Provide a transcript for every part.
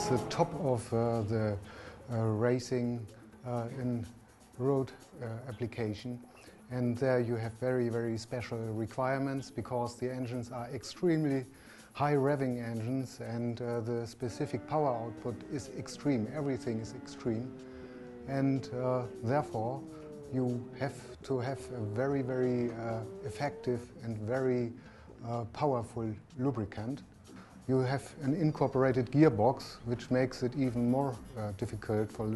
is the top of the racing in road application, and there you have very, very special requirements because the engines are extremely high revving engines, and the specific power output is extreme. Everything is extreme, and therefore you have to have a very, very effective and very powerful lubricant. You have an incorporated gearbox, which makes it even more difficult for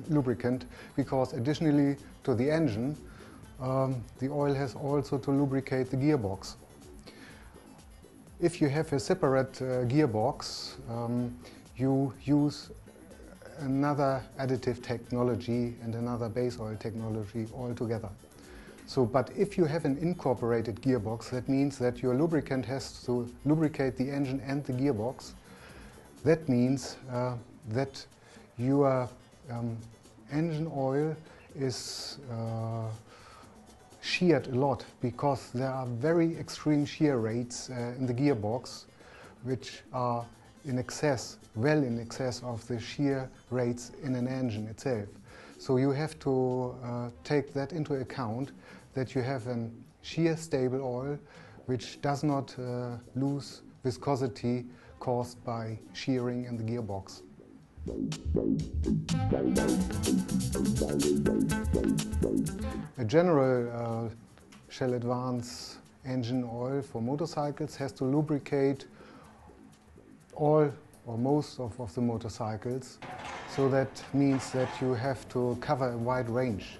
lubricant, because additionally to the engine, the oil has also to lubricate the gearbox. If you have a separate gearbox, you use another additive technology and another base oil technology altogether. So, but if you have an incorporated gearbox, that means that your lubricant has to lubricate the engine and the gearbox. That means that your engine oil is sheared a lot, because there are very extreme shear rates in the gearbox, which are in excess, well in excess of the shear rates in an engine itself. So you have to take that into account, that you have a shear stable oil which does not lose viscosity caused by shearing in the gearbox. A general Shell Advance engine oil for motorcycles has to lubricate all or most of the motorcycles. So that means that you have to cover a wide range.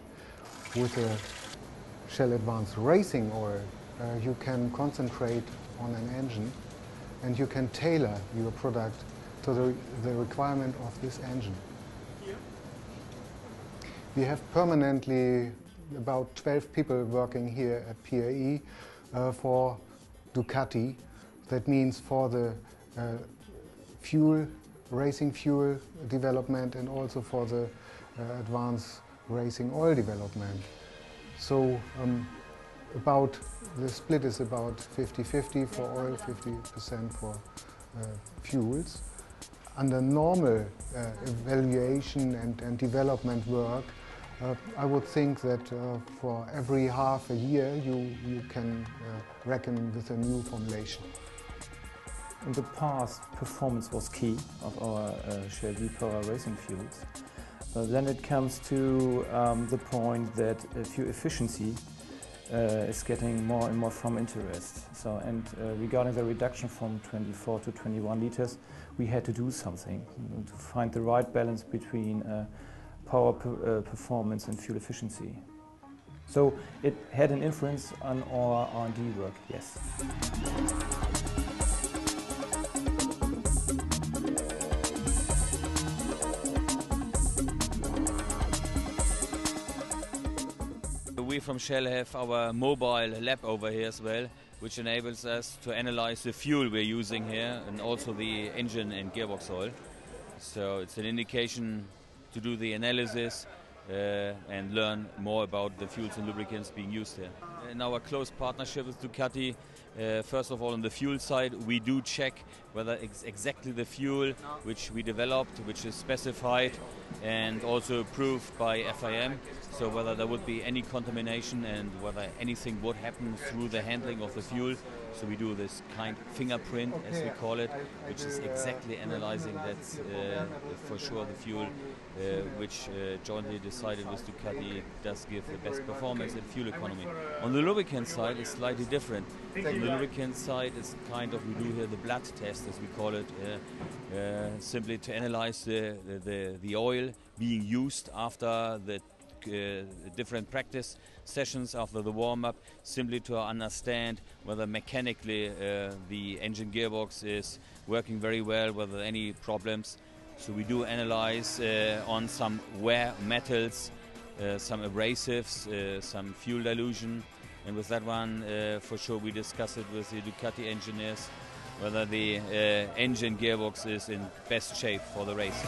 With a Shell Advance racing oil, you can concentrate on an engine, and you can tailor your product to the requirement of this engine. We have permanently about 12 people working here at PAE for Ducati. That means for the racing fuel development, and also for the advanced racing oil development. So the split is about 50-50 for oil, 50% for fuels. Under normal evaluation and development work, I would think that for every half a year you can reckon with a new formulation. In the past, performance was key of our Shell V-Power racing fuels. Then it comes to the point that fuel efficiency is getting more and more from interest. So, and regarding the reduction from 24 to 21 liters, we had to do something to find the right balance between power performance and fuel efficiency. So it had an influence on our R&D work, yes. We from Shell have our mobile lab over here as well, which enables us to analyze the fuel we're using here and also the engine and gearbox oil. So it's an indication to do the analysis and learn more about the fuels and lubricants being used here. In our close partnership with Ducati, first of all on the fuel side, we do check whether it's exactly the fuel which we developed, which is specified and also approved by FIM, so whether there would be any contamination and whether anything would happen through the handling of the fuel. So we do this kind of fingerprint, as we call it, which is exactly analyzing that for sure the fuel which jointly decided with Ducati does give the best performance and fuel economy. On the lubricant side, it's slightly different. On the lubricant side, it's kind of, we do here the blood test, as we call it, simply to analyze the oil being used after the different practice sessions, after the warm-up, simply to understand whether mechanically the engine gearbox is working very well, whether there are any problems. So we do analyze on some wear metals, some abrasives, some fuel dilution, and with that one for sure we discuss it with the Ducati engineers whether the engine gearbox is in best shape for the race.